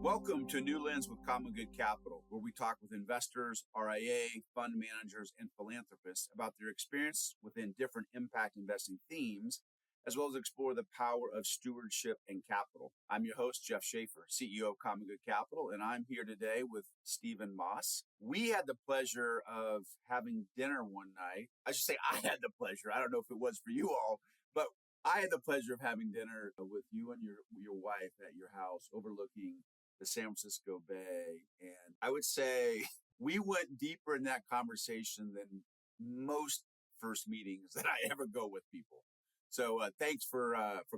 Welcome to New Lens with CommonGood Capital, where we talk with investors, RIA, fund managers, and philanthropists about their experience within different impact investing themes, as well as explore the power of stewardship and capital. I'm your host, Jeff Shafer, CEO of CommonGood Capital, and I'm here today with Stephen Moss. We had the pleasure of having dinner one night. I should say I had the pleasure. I don't know if it was for you all, but I had the pleasure of having dinner with you and your wife at your house overlooking the San Francisco Bay. And I would say we went deeper in that conversation than most first meetings that I ever go with people. So thanks for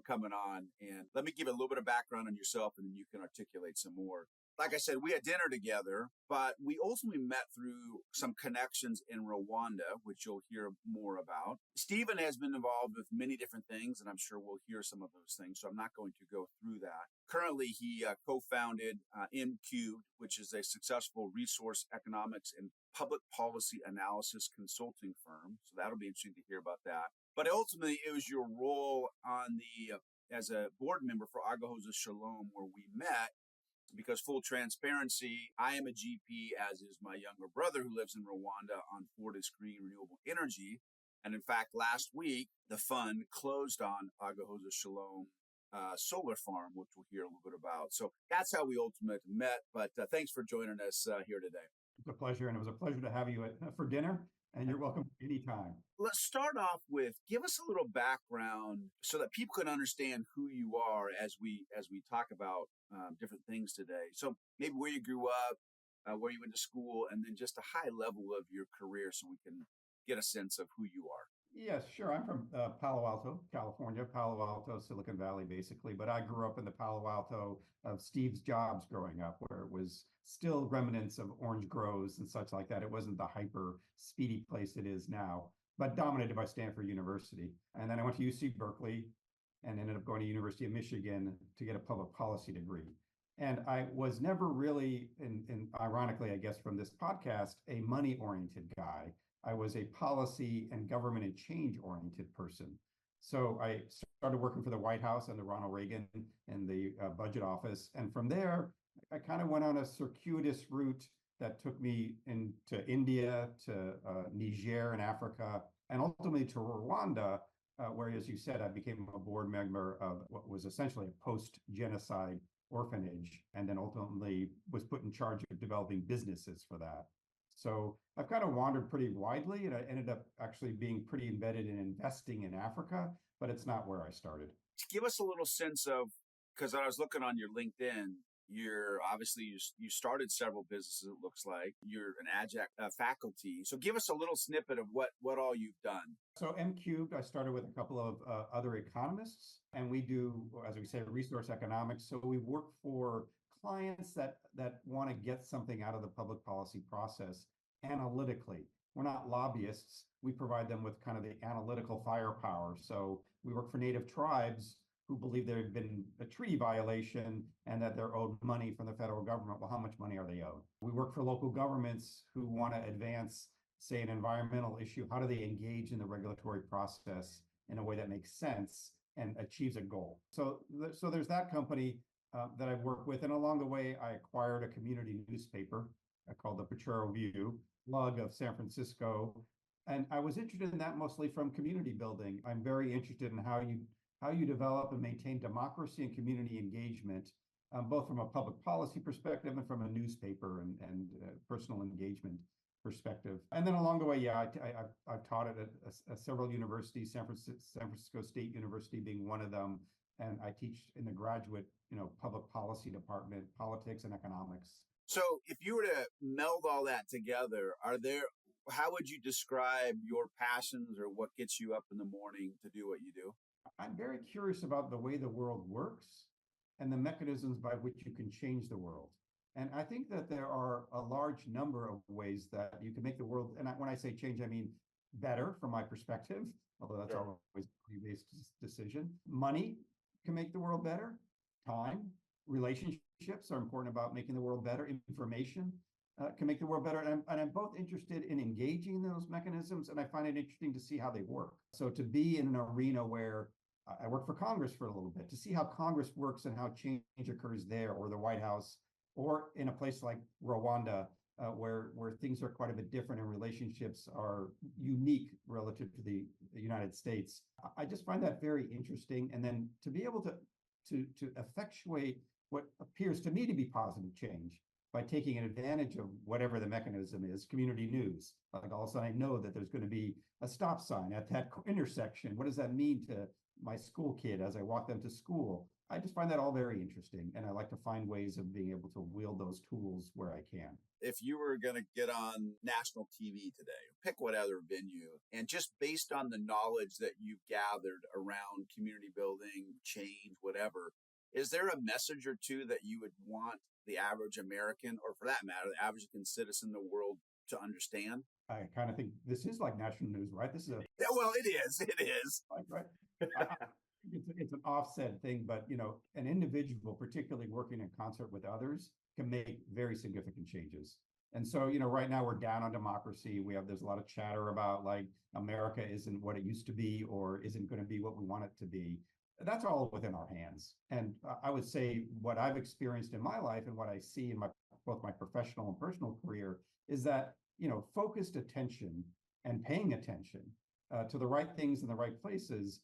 coming on. And let me give a little bit of background on yourself, and then you can articulate some more. Like I said, we had dinner together, but we ultimately met through some connections in Rwanda, which you'll hear more about. Stephen has been involved with many different things, and I'm sure we'll hear some of those things, so I'm not going to go through that. Currently, he co-founded CommonGood, which is a successful resource economics and public policy analysis consulting firm, so that'll be interesting to hear about that. But ultimately, it was your role on as a board member for Agahozo-Shalom where we met. Because full transparency, I am a GP, as is my younger brother who lives in Rwanda on Fortis Green Renewable Energy. And in fact, last week, the fund closed on Agahozo-Shalom solar farm, which we'll hear a little bit about. So that's how we ultimately met. But thanks for joining us here today. It's a pleasure. And it was a pleasure to have you for dinner. And you're welcome anytime. Let's start off with, give us a little background so that people can understand who you are as we talk about different things today. So maybe where you grew up, where you went to school, and then just a high level of your career so we can get a sense of who you are. Yes, sure. I'm from Palo Alto, California, Palo Alto, Silicon Valley, basically. But I grew up in the Palo Alto of Steve's Jobs growing up, where it was still remnants of orange groves and such like that. It wasn't the hyper speedy place it is now, but dominated by Stanford University. And then I went to UC Berkeley and ended up going to University of Michigan to get a public policy degree. And I was never really, ironically, I guess, from this podcast, a money-oriented guy. I was a policy and government and change-oriented person. So I started working for the White House under Ronald Reagan in the budget office. And from there, I kind of went on a circuitous route that took me into India, to Niger in Africa, and ultimately to Rwanda, where, as you said, I became a board member of what was essentially a post-genocide orphanage, and then ultimately was put in charge of developing businesses for that. So I've kind of wandered pretty widely, and I ended up actually being pretty embedded in investing in Africa, but it's not where I started. Give us a little sense of, because I was looking on your LinkedIn, you started several businesses, it looks like. You're an adjunct faculty. So give us a little snippet of what all you've done. So CommonGood, I started with a couple of other economists, and we do, as we say, resource economics. So we work for clients that want to get something out of the public policy process analytically. We're not lobbyists. We provide them with kind of the analytical firepower. So we work for native tribes who believe there had been a treaty violation and that they're owed money from the federal government. Well, how much money are they owed? We work for local governments who want to advance, say, an environmental issue. How do they engage in the regulatory process in a way that makes sense and achieves a goal? So there's that company that I've worked with. And along the way, I acquired a community newspaper called the Potrero View, lug of San Francisco. And I was interested in that mostly from community building. I'm very interested in how you develop and maintain democracy and community engagement, both from a public policy perspective and from a newspaper and personal engagement perspective. And then along the way, I've taught at several universities, San Francisco State University being one of them. And I teach in the graduate, public policy department, politics and economics. So if you were to meld all that together, how would you describe your passions or what gets you up in the morning to do what you do? I'm very curious about the way the world works and the mechanisms by which you can change the world. And I think that there are a large number of ways that you can make the world, and when I say change, I mean better from my perspective, although that's always a based decision. Money can make the world better. Time, relationships are important about making the world better. Information can make the world better. And I'm both interested in engaging in those mechanisms, and I find it interesting to see how they work. So to be in an arena where I worked for Congress for a little bit, to see how Congress works and how change occurs there, or the White House or in a place like Rwanda, where things are quite a bit different and relationships are unique relative to the United States. I just find that very interesting. And then to be able to effectuate what appears to me to be positive change by taking advantage of whatever the mechanism is, community news. Like all of a sudden I know that there's going to be a stop sign at that intersection. What does that mean to my school kid as I walk them to school? I just find that all very interesting. And I like to find ways of being able to wield those tools where I can. If you were going to get on national TV today, pick whatever venue, and just based on the knowledge that you've gathered around community building, change, whatever, is there a message or two that you would want the average American, or for that matter, the average citizen in the world to understand? I kind of think this is like national news, right? This is a Yeah, well, it is. It is. right. It's an offset thing, but an individual, particularly working in concert with others, can make very significant changes. And so, right now we're down on democracy. There's a lot of chatter about like America isn't what it used to be or isn't going to be what we want it to be. That's all within our hands. And I would say what I've experienced in my life and what I see in both my professional and personal career is that, focused attention and paying attention to the right things in the right places,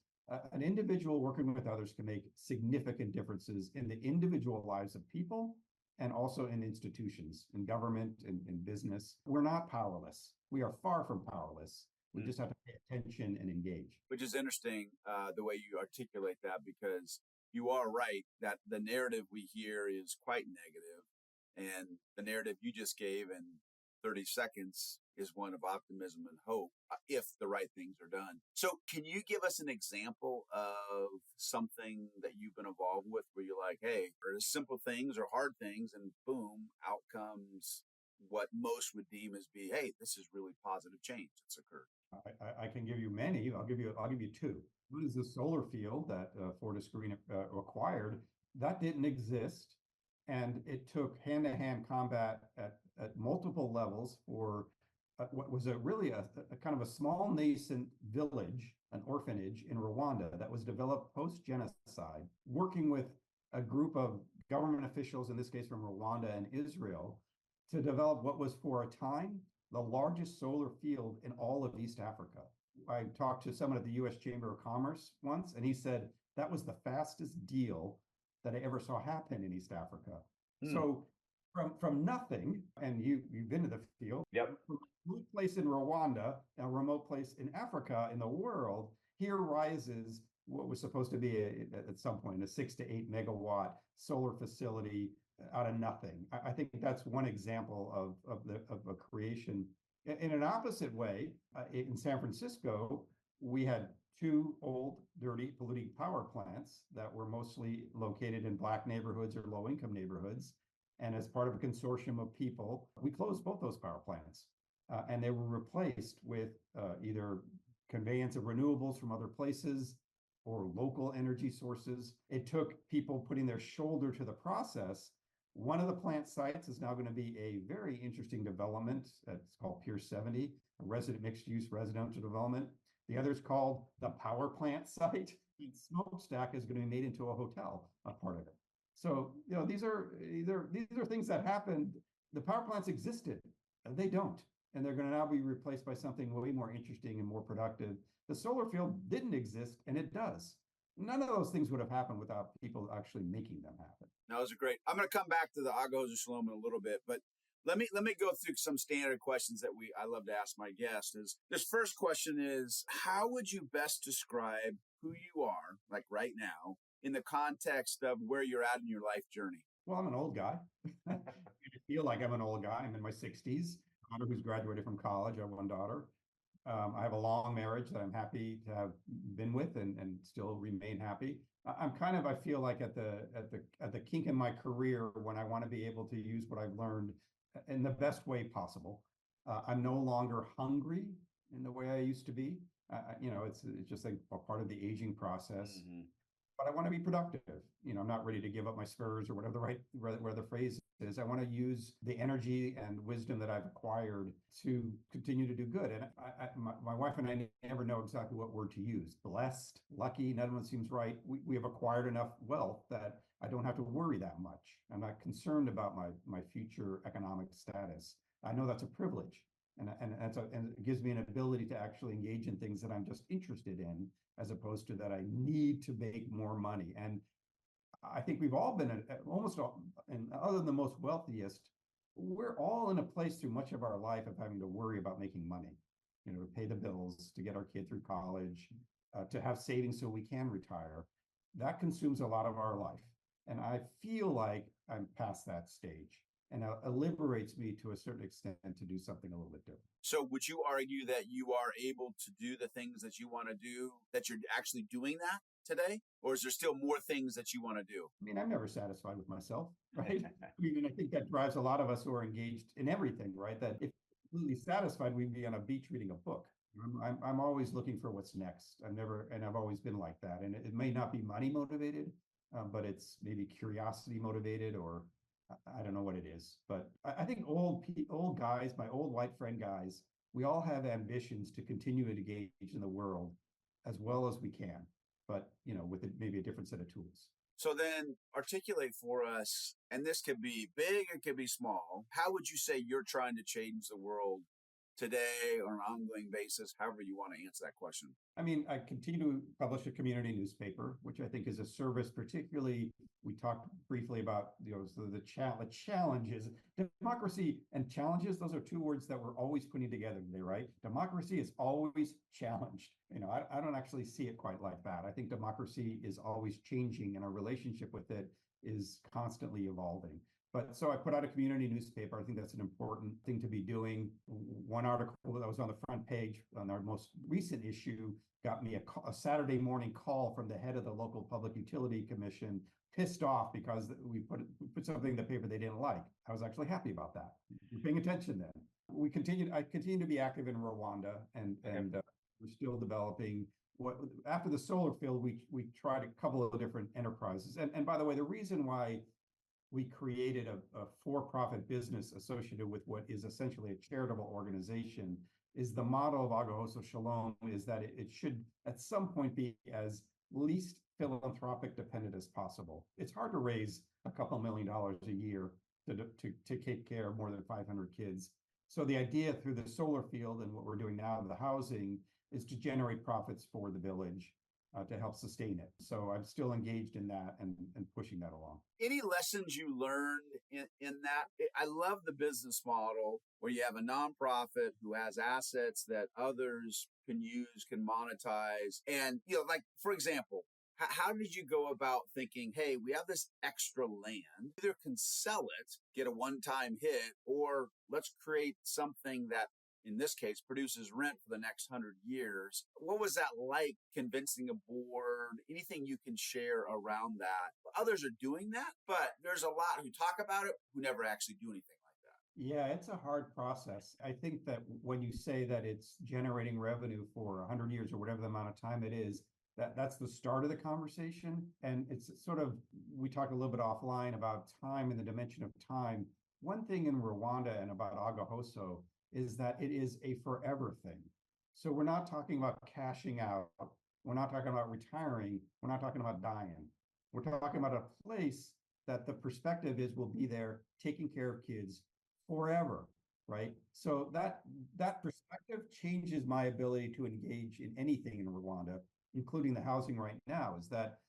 an individual working with others can make significant differences in the individual lives of people and also in institutions, in government, in business. We're not powerless. We are far from powerless. We just have to pay attention and engage. Which is interesting, the way you articulate that, because you are right that the narrative we hear is quite negative, and the narrative you just gave in 30 seconds is one of optimism and hope if the right things are done. So can you give us an example of something that you've been involved with where you're like, hey, there's simple things or hard things, and boom, out comes what most would deem as be, hey, this is really positive change that's occurred? I can give you many. I'll give you two. One is the solar field that Fortis-Green acquired. That didn't exist, and it took hand-to-hand combat at multiple levels for what was really a kind of a small nascent village, an orphanage in Rwanda that was developed post-genocide, working with a group of government officials, in this case from Rwanda and Israel, to develop what was for a time the largest solar field in all of East Africa. I talked to someone at the U.S. Chamber of Commerce once, and he said that was the fastest deal that I ever saw happen in East Africa. So from nothing, and you've been to the field, Yep. From a remote place in Rwanda, a remote place in Africa, in the world, here rises what was supposed to be at some point a 6 to 8 megawatt solar facility out of nothing. I think that's one example of a creation. In an opposite way, in San Francisco, we had two old, dirty, polluting power plants that were mostly located in Black neighborhoods or low-income neighborhoods. And as part of a consortium of people, we closed both those power plants. And they were replaced with either conveyance of renewables from other places or local energy sources. It took people putting their shoulder to the process. One of the plant sites is now going to be a very interesting development. It's called Pier 70, a resident mixed-use residential development. The other is called the power plant site. The smokestack is going to be made into a hotel, a part of it. So, these are things that happened. The power plants existed, they don't, and they're going to now be replaced by something way more interesting and more productive. The solar field didn't exist, and it does. None of those things would have happened without people actually making them happen. No, those are great. I'm going to come back to the Agahozo-Shalom in a little bit, but let me go through some standard questions that I love to ask my guests. This first question is, how would you best describe who you are, like right now, in the context of where you're at in your life journey? Well, I'm an old guy. I feel like I'm an old guy. I'm in my 60s. A daughter who's graduated from college. I have one daughter. I have a long marriage that I'm happy to have been with and still remain happy. I feel like at the kink in my career when I want to be able to use what I've learned in the best way possible. I'm no longer hungry in the way I used to be. It's just like a part of the aging process. Mm-hmm. But I want to be productive. I'm not ready to give up my spurs or whatever the phrase I want to use the energy and wisdom that I've acquired to continue to do good. And my wife and I never know exactly what word to use. Blessed, lucky, none of it seems right. We have acquired enough wealth that I don't have to worry that much. I'm not concerned about my future economic status. I know that's a privilege. And it gives me an ability to actually engage in things that I'm just interested in, as opposed to that I need to make more money. And I think we've all been almost all, and other than the most wealthiest, we're all in a place through much of our life of having to worry about making money, to pay the bills, to get our kid through college, to have savings so we can retire. That consumes a lot of our life. And I feel like I'm past that stage. And it liberates me to a certain extent to do something a little bit different. So would you argue that you are able to do the things that you want to do, that you're actually doing that today? Or is there still more things that you want to do? I mean, I'm never satisfied with myself, right? I think that drives a lot of us who are engaged in everything, right? That if completely satisfied, we'd be on a beach reading a book. I'm always looking for what's next. I've always been like that. And it may not be money motivated, but it's maybe curiosity motivated, or I don't know what it is. But I think old guys, my old white friend guys, we all have ambitions to continue to engage in the world as well as we can, but with maybe a different set of tools. So then articulate for us, and this could be big, it could be small. How would you say you're trying to change the world today on an ongoing basis, however you want to answer that question? I mean, I continue to publish a community newspaper, which I think is a service. Particularly, we talked briefly about the challenges. Democracy and challenges, those are two words that we're always putting together today, right? Democracy is always challenged. I don't actually see it quite like that. I think democracy is always changing, and our relationship with it is constantly evolving. But so I put out a community newspaper. I think that's an important thing to be doing. One article that was on the front page on our most recent issue got me a Saturday morning call from the head of the local public utility commission, pissed off because we put something in the paper they didn't like. I was actually happy about that. You're paying attention then. I continue to be active in Rwanda, and we're still developing. After the solar field, we tried a couple of different enterprises. And by the way, the reason why we created a for-profit business associated with what is essentially a charitable organization is the model of Agahozo-Shalom is that it should at some point be as least philanthropic dependent as possible. It's hard to raise a couple $1 million a year to take care of more than 500 kids. So the idea through the solar field and what we're doing now, the housing, is to generate profits for the village to help sustain it. So I'm still engaged in that and pushing that along. Any lessons you learned in that? I love the business model where you have a nonprofit who has assets that others can use, can monetize. And, like, for example, how did you go about thinking, hey, we have this extra land, either can sell it, get a one-time hit, or let's create something that, in this case, produces rent for the next 100 years. What was that like, convincing a board? Anything you can share around that? Others are doing that, but there's a lot who talk about it who never actually do anything like that. Yeah, it's a hard process. I think that when you say that it's generating revenue for 100 years or whatever the amount of time it is, that's the start of the conversation. And it's sort of, we talk a little bit offline about time and the dimension of time. One thing in Rwanda and about Agahozo is that it is a forever thing. So we're not talking about cashing out. We're not talking about retiring. We're not talking about dying. We're talking about a place that the perspective is will be there taking care of kids forever, right? So that perspective changes my ability to engage in anything in Rwanda, including the housing right now, is that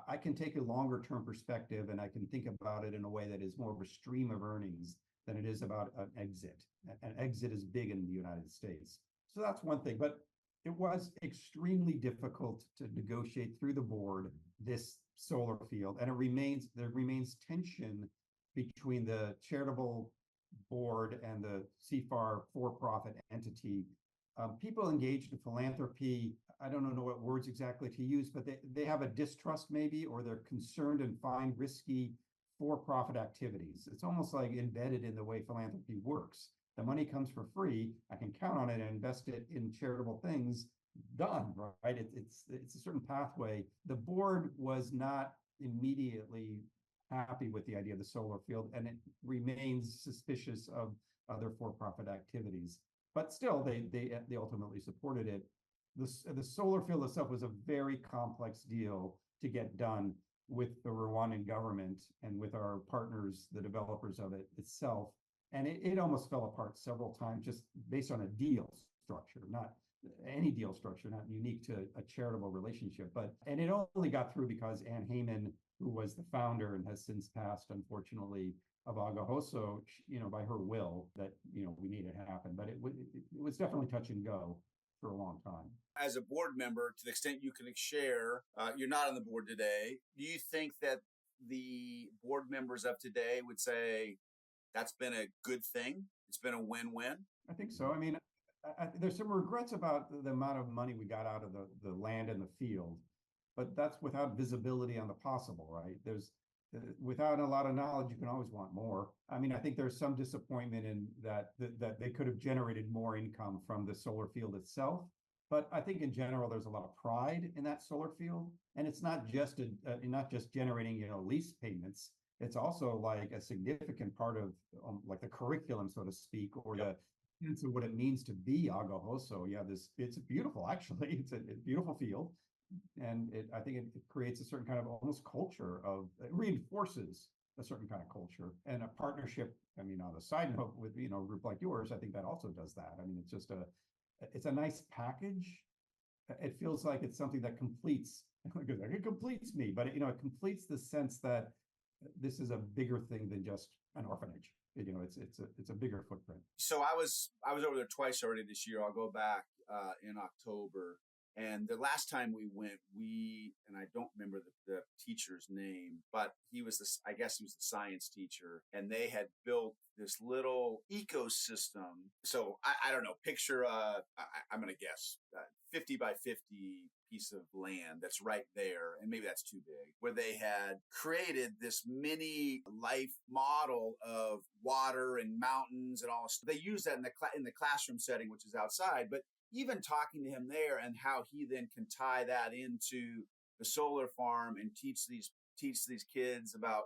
I can take a longer term perspective and I can think about it in a way that is more of a stream of earnings than it is about an exit. An exit is big in the United States. So that's one thing, but it was extremely difficult to negotiate through the board this solar field. And there remains tension between the charitable board and the CFAR for-profit entity. People engaged in philanthropy, I don't know what words exactly to use, but they have a distrust maybe, or they're concerned and find risky for-profit activities. It's almost like embedded in the way philanthropy works. The money comes for free. I can count on it and invest it in charitable things. Done, right? It's a certain pathway. The board was not immediately happy with the idea of the solar field, and it remains suspicious of other for-profit activities. But still, they ultimately supported it. The solar field itself was a very complex deal to get done with the Rwandan government and with our partners, the developers of it itself. And it almost fell apart several times just based on a deal structure, not any deal structure, not unique to a charitable relationship. And it only got through because Ann Heyman, who was the founder and has since passed, unfortunately, of Agahozo, by her will, that, we made it happen. But it was definitely touch and go for a long time. As a board member, to the extent you can share, you're not on the board today. Do you think that the board members of today would say that's been a good thing? It's been a win-win? I think so. I mean, there's some regrets about the amount of money we got out of the land and the field, but that's without visibility on the possible, right? Without a lot of knowledge, you can always want more. I mean, I think there's some disappointment in that they could have generated more income from the solar field itself. But I think in general, there's a lot of pride in that solar field, and it's not just generating lease payments. It's also like a significant part of like the curriculum, so to speak, or the sense of what it means to be Agahozo. Yeah, it's beautiful, actually. It's a beautiful field. And I think it creates a certain kind of almost culture it reinforces a certain kind of culture and a partnership. I mean, on the side note with, a group like yours, I think that also does that. I mean, it's a nice package. It feels like it's something that completes, it completes me, but it completes the sense that this is a bigger thing than just an orphanage. It's a bigger footprint. So I was over there twice already this year. I'll go back in October. And the last time we went, and I don't remember the teacher's name, but I guess he was the science teacher, and they had built this little ecosystem. So I don't know, picture, I'm going to guess 50 by 50 piece of land that's right there. And maybe that's too big, where they had created this mini life model of water and mountains and all. They use that in the classroom setting, which is outside, but even talking to him there and how he then can tie that into the solar farm and teach these kids about,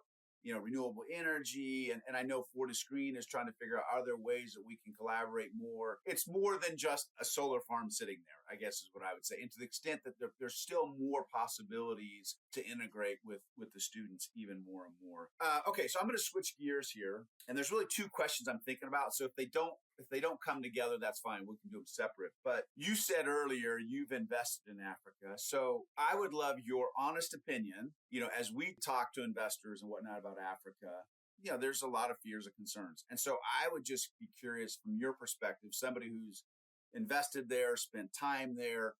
renewable energy. And I know Fortiscreen is trying to figure out other ways that we can collaborate more. It's more than just a solar farm sitting there, I guess is what I would say. And to the extent that there's still more possibilities to integrate with the students even more and more. Okay, so I'm going to switch gears here. And there's really two questions I'm thinking about. So if they don't come together, that's fine. We can do them separate. But you said earlier you've invested in Africa. So I would love your honest opinion, as we talk to investors and whatnot about Africa, there's a lot of fears and concerns. And so I would just be curious from your perspective, somebody who's invested there, spent time there,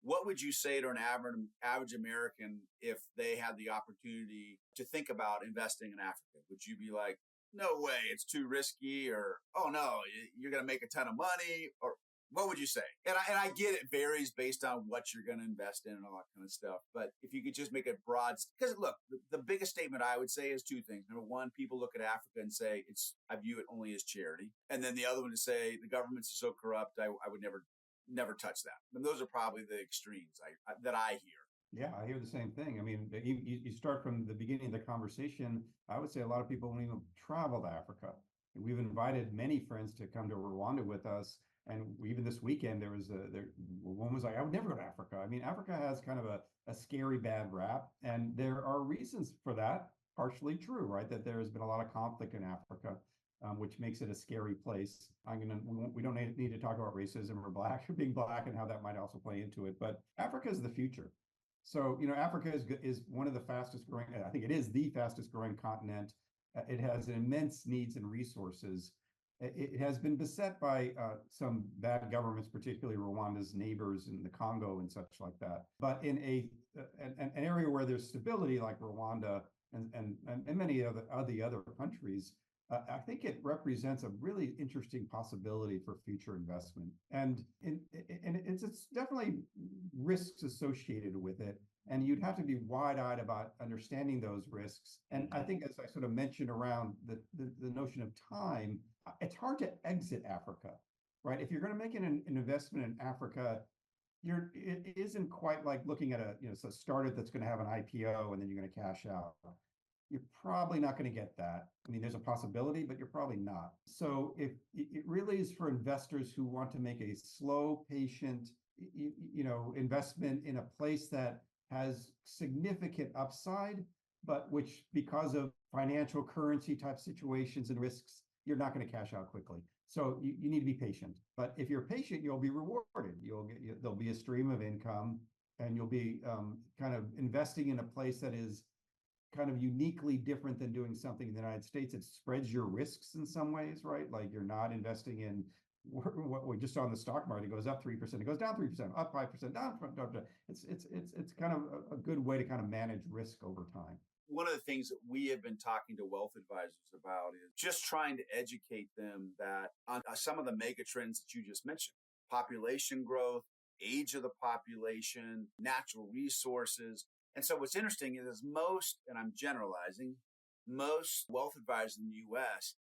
what would you say to an average American if they had the opportunity to think about investing in Africa? Would you be like, no way, it's too risky, or, oh no, you're going to make a ton of money, or what would you say? And I get it varies based on what you're going to invest in and all that kind of stuff. But if you could just make it broad, because look, the biggest statement I would say is two things. Number one, people look at Africa and say, I view it only as charity. And then the other one to say, the government's so corrupt, I would never touch that. And those are probably the extremes that I hear. Yeah, I hear the same thing. I mean, you start from the beginning of the conversation. I would say a lot of people won't even travel to Africa. We've invited many friends to come to Rwanda with us. And even this weekend, one was like, I would never go to Africa. I mean, Africa has kind of a scary bad rap. And there are reasons for that, partially true, right? That there has been a lot of conflict in Africa, which makes it a scary place. We don't need to talk about racism or being black and how that might also play into it. But Africa is the future. So, Africa is one of the fastest growing, I think it is the fastest growing continent. It has immense needs and resources. It has been beset by some bad governments, particularly Rwanda's neighbors in the Congo and such like that. But in an area where there's stability like Rwanda and many of the other countries, I think it represents a really interesting possibility for future investment. And it's definitely risks associated with it. And you'd have to be wide-eyed about understanding those risks. And I think, as I sort of mentioned around the notion of time, it's hard to exit Africa, right? If you're going to make an investment in Africa, it isn't quite like looking at a startup that's going to have an IPO and then you're going to cash out. you're probably not going to get that. I mean, there's a possibility, but you're probably not. So if it really is for investors who want to make a slow, patient, investment in a place that has significant upside, but which, because of financial currency type situations and risks, you're not going to cash out quickly. So you need to be patient. But if you're patient, you'll be rewarded. There'll be a stream of income, and you'll be kind of investing in a place that is kind of uniquely different than doing something in the United States. It spreads your risks in some ways, right? Like you're not investing in what we just saw in the stock market. It goes up 3%, it goes down 3%, up 5%, down. It's kind of a good way to kind of manage risk over time. One of the things that we have been talking to wealth advisors about is just trying to educate them that on some of the mega trends that you just mentioned: population growth, age of the population, natural resources. And so what's interesting is most, and I'm generalizing, most wealth advisors in the US,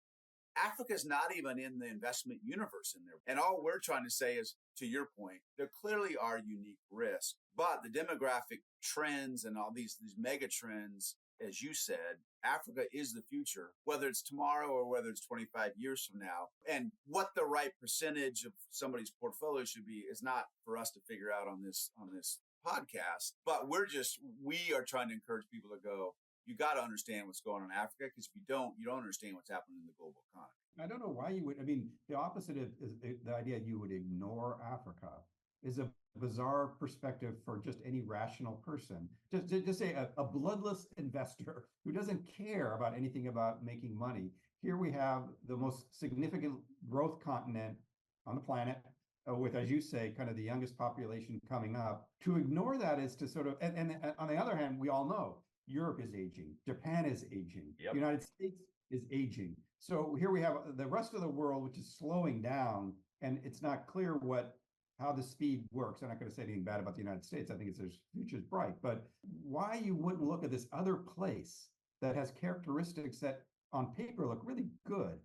Africa is not even in the investment universe in there. And all we're trying to say is, to your point, there clearly are unique risks, but the demographic trends and all these mega trends, as you said, Africa is the future, whether it's tomorrow or whether it's 25 years from now. And what the right percentage of somebody's portfolio should be is not for us to figure out on this podcast, but we are trying to encourage people to go, you got to understand what's going on in Africa, because if you don't understand what's happening in the global economy. I don't know why you would. I mean, the opposite is the idea you would ignore Africa is a bizarre perspective for just any rational person. Just say a bloodless investor who doesn't care about anything about making money. Here we have the most significant growth continent on the planet, with, as you say, kind of the youngest population coming up. To ignore that is to sort of, and on the other hand, we all know Europe is aging, Japan is aging, Yep. The United States is aging. So here we have the rest of the world, which is slowing down, and it's not clear how the speed works. I'm not going to say anything bad about the United States. I think their future's bright, but why you wouldn't look at this other place that has characteristics that on paper look really good?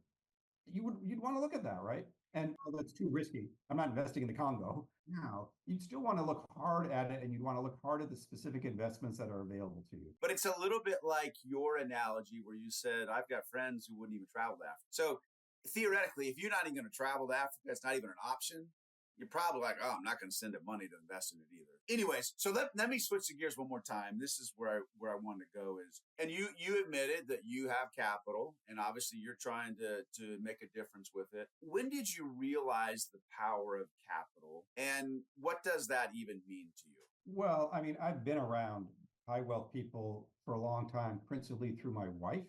You'd want to look at that, right? And that's too risky. I'm not investing in the Congo now. You'd still want to look hard at it, and you'd want to look hard at the specific investments that are available to you. But it's a little bit like your analogy where you said, I've got friends who wouldn't even travel to Africa. So theoretically, if you're not even going to travel to Africa, it's not even an option. You're probably like, oh, I'm not going to send it money to invest in it either. Anyways, so let me switch the gears one more time. This is where I wanted to go is, and you admitted that you have capital, and obviously you're trying to make a difference with it. When did you realize the power of capital, and what does that even mean to you? Well, I mean, I've been around high wealth people for a long time, principally through my wife,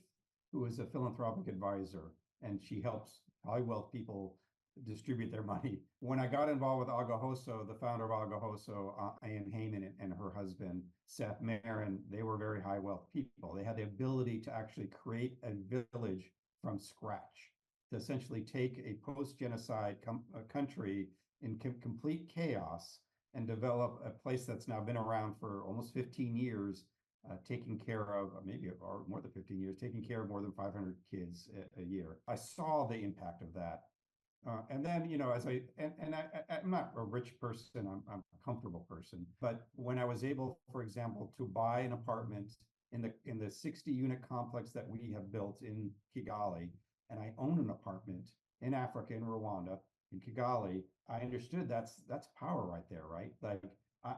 who is a philanthropic advisor, and she helps high wealth people distribute their money. When I got involved with Agahozo, the founder of Agahozo, Ann Heyman, and her husband, Seth Marin, they were very high wealth people. They had the ability to actually create a village from scratch, to essentially take a post-genocide country in complete chaos and develop a place that's now been around for almost 15 years, taking care of, maybe or more than 15 years, taking care of more than 500 kids a year. I saw the impact of that. And then, I'm not a rich person, I'm a comfortable person. But when I was able, for example, to buy an apartment in the 60-unit complex that we have built in Kigali, and I own an apartment in Africa, in Rwanda, in Kigali, I understood that's power right there, right? Like,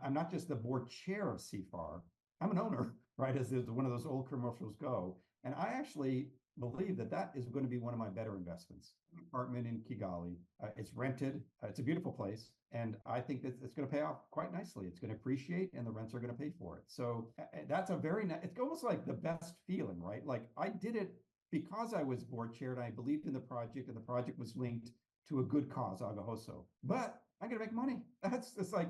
I'm not just the board chair of CFAR, I'm an owner, right? As one of those old commercials go. And I actually believe that is going to be one of my better investments. An apartment in Kigali. It's rented. It's a beautiful place. And I think that it's going to pay off quite nicely. It's going to appreciate, and the rents are going to pay for it. So that's it's almost like the best feeling, right? Like, I did it because I was board chair and I believed in the project, and the project was linked to a good cause, Agahozo. But I'm going to make money. It's like,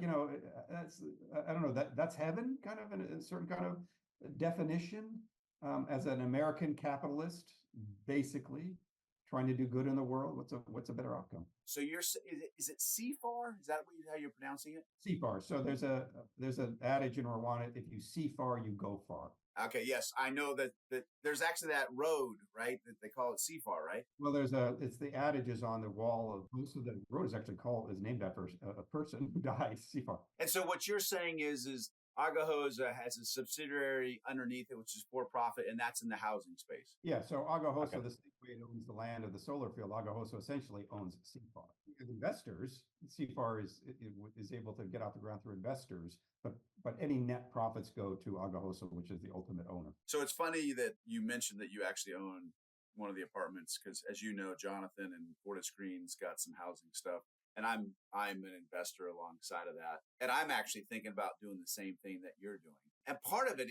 that's, I don't know, that's heaven, kind of, in a certain kind of definition. As an American capitalist, basically trying to do good in the world, what's a better outcome? So is it CFAR? Is that how you're pronouncing it? CFAR. So there's an adage in Rwanda: if you see far, you go far. Okay, yes, I know that there's actually that road, right? That they call it CFAR, right? Well, it's the adage is on the wall of most of the road is named after a person who died, CFAR. And so what you're saying is Agahozo has a subsidiary underneath it, which is for profit, and that's in the housing space. Yeah, so Agahozo, Okay. the same way it owns the land of the solar field, Agahozo essentially owns CFAR. As investors, CFAR is able to get out the ground through investors, but any net profits go to Agahozo, which is the ultimate owner. So it's funny that you mentioned that you actually own one of the apartments, because as you know, Jonathan and Fortiscreen's got some housing stuff. And I'm an investor alongside of that. And I'm actually thinking about doing the same thing that you're doing. And part of the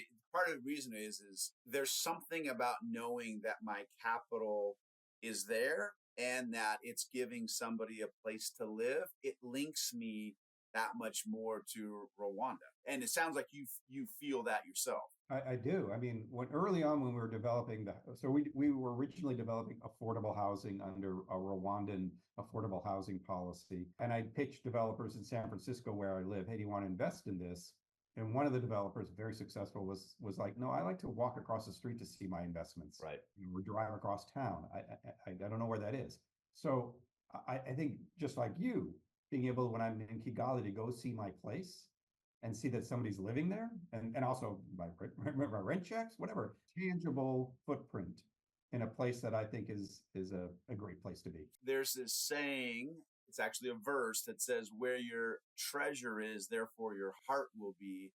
reason is there's something about knowing that my capital is there and that it's giving somebody a place to live. It links me that much more to Rwanda. And it sounds like you feel that yourself. I do. I mean, early on when we were developing so we were originally developing affordable housing under a Rwandan affordable housing policy. And I pitched developers in San Francisco where I live, hey, do you want to invest in this? And one of the developers, very successful, was like, no, I like to walk across the street to see my investments. Right. Or drive across town. I don't know where that is. So I think just like you, being able, when I'm in Kigali, to go see my place and see that somebody's living there, and also my rent checks, whatever, tangible footprint in a place that I think is a great place to be. There's this saying, it's actually a verse that says, where your treasure is, therefore your heart will be.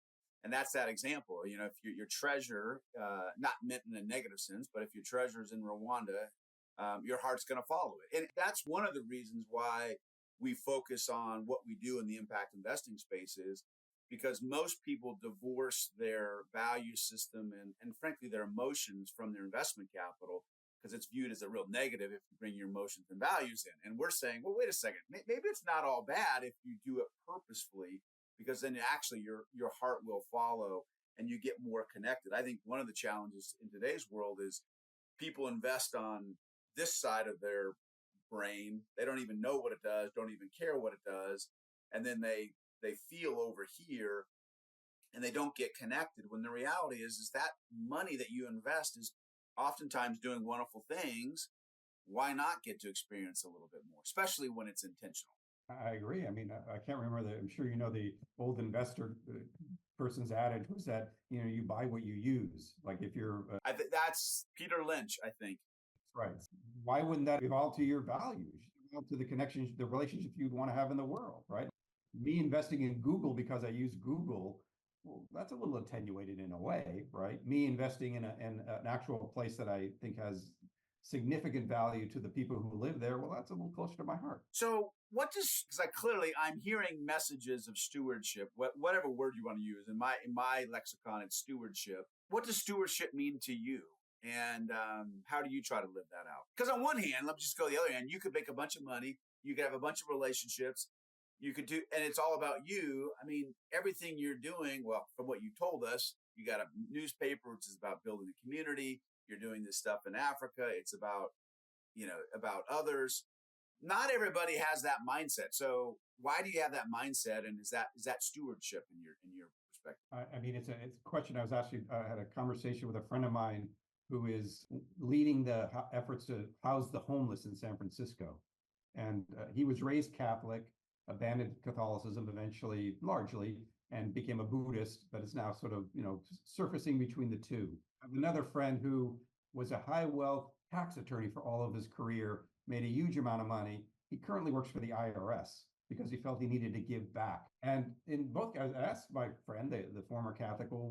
And that's that example. You know, if your treasure, not meant in a negative sense, but if your treasure is in Rwanda, your heart's going to follow it. And that's one of the reasons why we focus on what we do in the impact investing spaces, because most people divorce their value system and frankly, their emotions from their investment capital, because it's viewed as a real negative if you bring your emotions and values in. And we're saying, well, wait a second, maybe it's not all bad if you do it purposefully, because then actually your heart will follow and you get more connected. I think one of the challenges in today's world is people invest on this side of their brain. They don't even know what it does, don't even care what it does. And then they feel over here and they don't get connected, when the reality is that money that you invest is oftentimes doing wonderful things. Why not get to experience a little bit more, especially when it's intentional? I agree. I mean, I can't remember I'm sure you know the old investor person's adage was that, you know, you buy what you use. Like if you're that's Peter Lynch, I think. Right. Why wouldn't that evolve to your values, evolve to the connections, the relationship you'd want to have in the world, right? Me investing in Google because I use Google, well, that's a little attenuated in a way, right? Me investing in an actual place that I think has significant value to the people who live there, well, that's a little closer to my heart. So because I'm hearing messages of stewardship, whatever word you want to use. In my lexicon, it's stewardship. What does stewardship mean to you? And how do you try to live that out? Because on one hand, let's just go the other hand, you could make a bunch of money, you could have a bunch of relationships, you could do, and it's all about you. I mean, everything you're doing, well, from what you told us, you got a newspaper, which is about building a community. You're doing this stuff in Africa. It's about, about others. Not everybody has that mindset. So why do you have that mindset? And is that stewardship in your perspective? I mean, it's a question. I had a conversation with a friend of mine who is leading the efforts to house the homeless in San Francisco. And he was raised Catholic, abandoned Catholicism eventually, largely, and became a Buddhist, but is now sort of, surfacing between the two. I have another friend who was a high wealth tax attorney for all of his career, made a huge amount of money. He currently works for the IRS because he felt he needed to give back. And in both cases, I asked my friend, the former Catholic, well,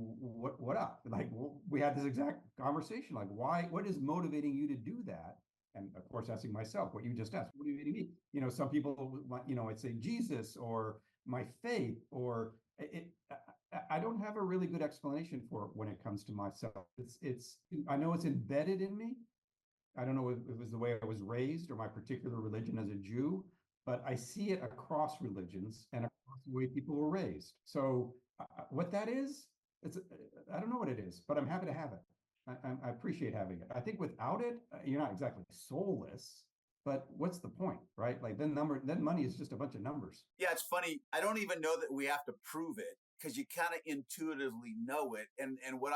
what up? Like, well, we had this exact conversation, like, what is motivating you to do that? And of course, asking myself what you just asked, what do you mean? Some people, I'd say Jesus or my faith, or I don't have a really good explanation for it when it comes to myself. I know it's embedded in me. I don't know if it was the way I was raised or my particular religion as a Jew, but I see it across religions and across the way people were raised. So what that is, I don't know what it is, but I'm happy to have it. I appreciate having it. I think without it, you're not exactly soulless, but what's the point, right? Like then money is just a bunch of numbers. Yeah, it's funny. I don't even know that we have to prove it, because you kind of intuitively know it. And what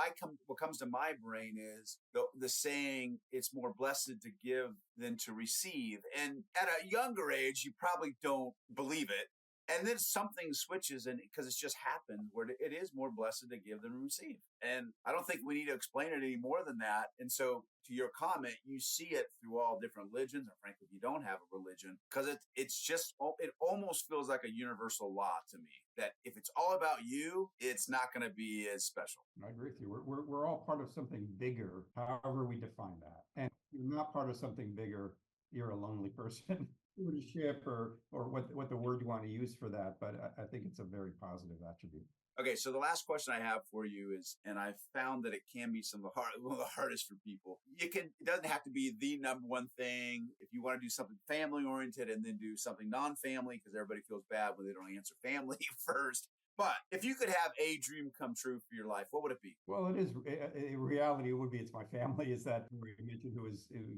comes to my brain is the saying, it's more blessed to give than to receive. And at a younger age, you probably don't believe it. And then something switches, and because it's just happened, where it is more blessed to give than receive. And I don't think we need to explain it any more than that. And so, to your comment, you see it through all different religions, or frankly, if you don't have a religion, because it almost feels like a universal law to me that if it's all about you, it's not going to be as special. I agree with you. We're all part of something bigger, however we define that. And if you're not part of something bigger, you're a lonely person. Stewardship or what the word you want to use for that, but I think it's a very positive attribute. Okay, so the last question I have for you is, and I've found that it can be one of the hardest for people. It doesn't have to be the number one thing. If you want to do something family oriented and then do something non-family, because everybody feels bad when they don't answer family first. But if you could have a dream come true for your life, what would it be? Well, it is a reality. It would be. It's my family. Is that we mentioned who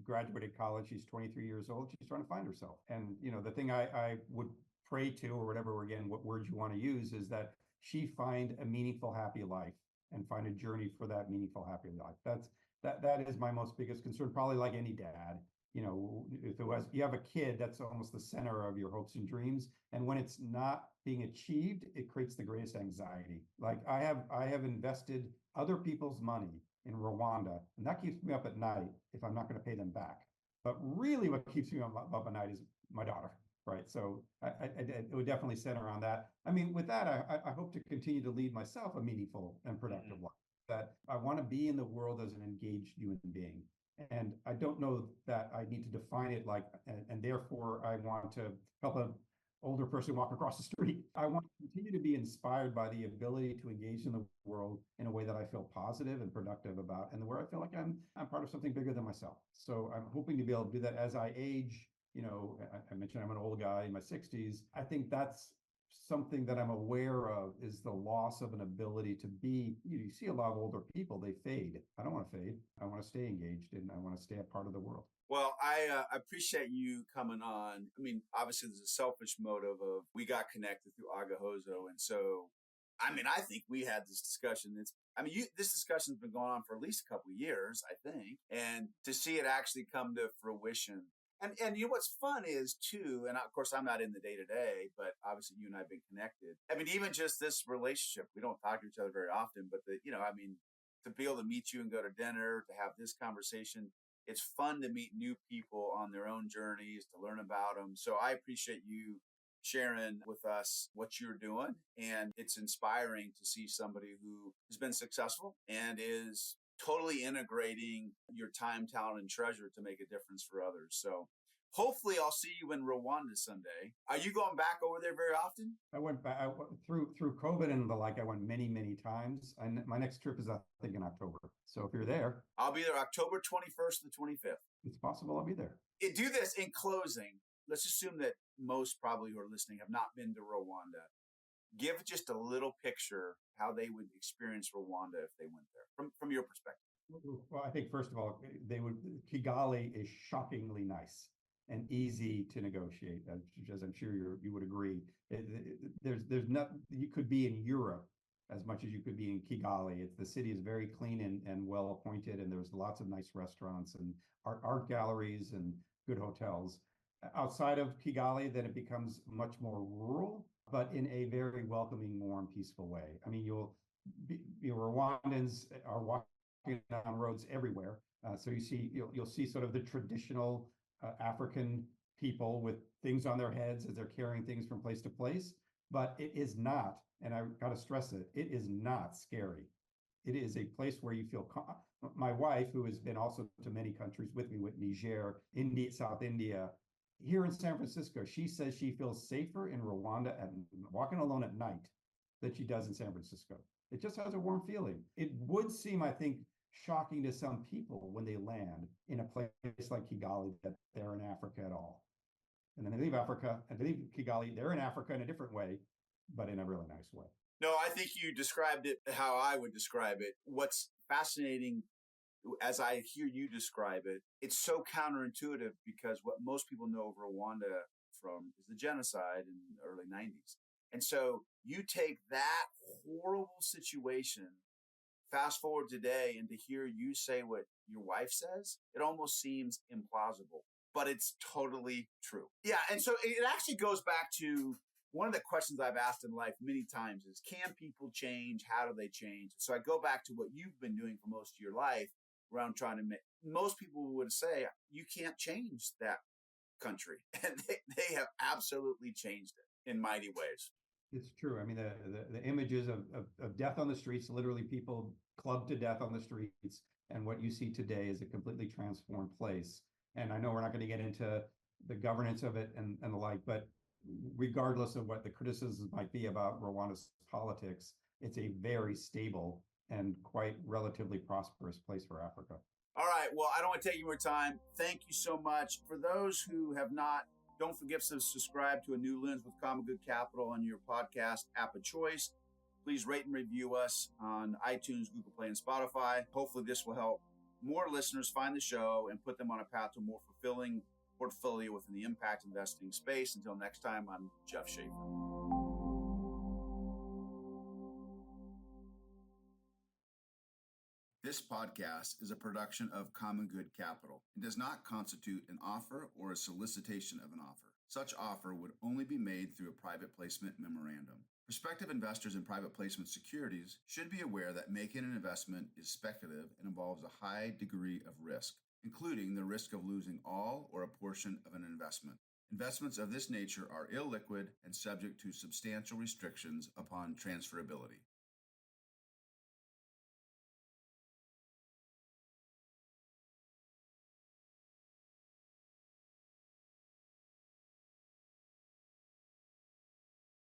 graduated college? She's 23 years old. She's trying to find herself. And the thing I would pray to, or whatever, again, what words you want to use, is that she find a meaningful, happy life and find a journey for that meaningful, happy life. That is my most biggest concern. Probably like any dad. If you have a kid, that's almost the center of your hopes and dreams. And when it's not being achieved, it creates the greatest anxiety. Like I have invested other people's money in Rwanda, and that keeps me up at night if I'm not going to pay them back. But really what keeps me up at night is my daughter, right? So it would definitely center on that. I mean, with that, I hope to continue to lead myself a meaningful and productive life. That I want to be in the world as an engaged human being. And I don't know that I need to define it like, and therefore I want to help an older person walk across the street. I want to continue to be inspired by the ability to engage in the world in a way that I feel positive and productive about, and where I feel like I'm part of something bigger than myself. So I'm hoping to be able to do that as I age. I mentioned I'm an old guy in my 60s. I think that's something that I'm aware of, is the loss of an ability to be. You see a lot of older people, they fade. I don't want to fade. I want to stay engaged, and I want to stay a part of the world. Well, I appreciate you coming on. I mean, obviously there's a selfish motive of we got connected through Agahozo. And so, I mean, I think we had this discussion. This discussion's been going on for at least a couple of years, I think. And to see it actually come to fruition. And what's fun is too, and of course I'm not in the day to day, but obviously you and I have been connected. I mean, even just this relationship, we don't talk to each other very often, but to be able to meet you and go to dinner, to have this conversation, it's fun to meet new people on their own journeys, to learn about them. So I appreciate you sharing with us what you're doing. And it's inspiring to see somebody who has been successful and is totally integrating your time, talent, and treasure to make a difference for others. So hopefully I'll see you in Rwanda someday. Are you going back over there very often? I went back through COVID and the like. I went many, many times. And my next trip is, I think, in October. So if you're there, I'll be there October 21st to the 25th. It's possible I'll be there. Do this in closing. Let's assume that most probably who are listening have not been to Rwanda. Give just a little picture how they would experience Rwanda if they went there, from your perspective. Well, I think first of all, Kigali is shockingly nice and easy to negotiate, as I'm sure you would agree. There's not, you could be in Europe as much as you could be in Kigali. The city is very clean and well appointed, and there's lots of nice restaurants and art galleries and good hotels. Outside of Kigali, then it becomes much more rural, but in a very welcoming, warm, peaceful way. I mean, Rwandans are walking down roads everywhere. So you'll see sort of the traditional African people with things on their heads as they're carrying things from place to place. But it is not, and I've got to stress it is not scary. It is a place where you feel my wife, who has been also to many countries with me, with Niger, India, South India, here in San Francisco, she says she feels safer in Rwanda and walking alone at night than she does in San Francisco. It just has a warm feeling. It would seem, I think, shocking to some people when they land in a place like Kigali that they're in Africa at all. And then they leave Africa and they leave Kigali, they're in Africa in a different way, but in a really nice way. No, I think you described it how I would describe it. What's fascinating, as I hear you describe it, it's so counterintuitive, because what most people know of Rwanda from is the genocide in the early 90s. And so you take that horrible situation, fast forward today, and to hear you say what your wife says, it almost seems implausible, but it's totally true. Yeah. And so it actually goes back to one of the questions I've asked in life many times is, can people change? How do they change? So I go back to what you've been doing for most of your life around trying to make, most people would say you can't change that country. And they have absolutely changed it in mighty ways. It's true. I mean, the images of death on the streets, literally people clubbed to death on the streets, and what you see today is a completely transformed place. And I know we're not going to get into the governance of it and the like, but regardless of what the criticisms might be about Rwanda's politics, it's a very stable and quite relatively prosperous place for Africa. All right. Well, I don't want to take any more time. Thank you so much. For those who have not, don't forget to subscribe to A New Lens with CommonGood Capital on your podcast app of choice. Please rate and review us on iTunes, Google Play, and Spotify. Hopefully this will help more listeners find the show and put them on a path to a more fulfilling portfolio within the impact investing space. Until next time, I'm Jeff Shafer. This podcast is a production of CommonGood Capital. It does not constitute an offer or a solicitation of an offer. Such offer would only be made through a private placement memorandum. Prospective investors in private placement securities should be aware that making an investment is speculative and involves a high degree of risk, including the risk of losing all or a portion of an investment. Investments of this nature are illiquid and subject to substantial restrictions upon transferability.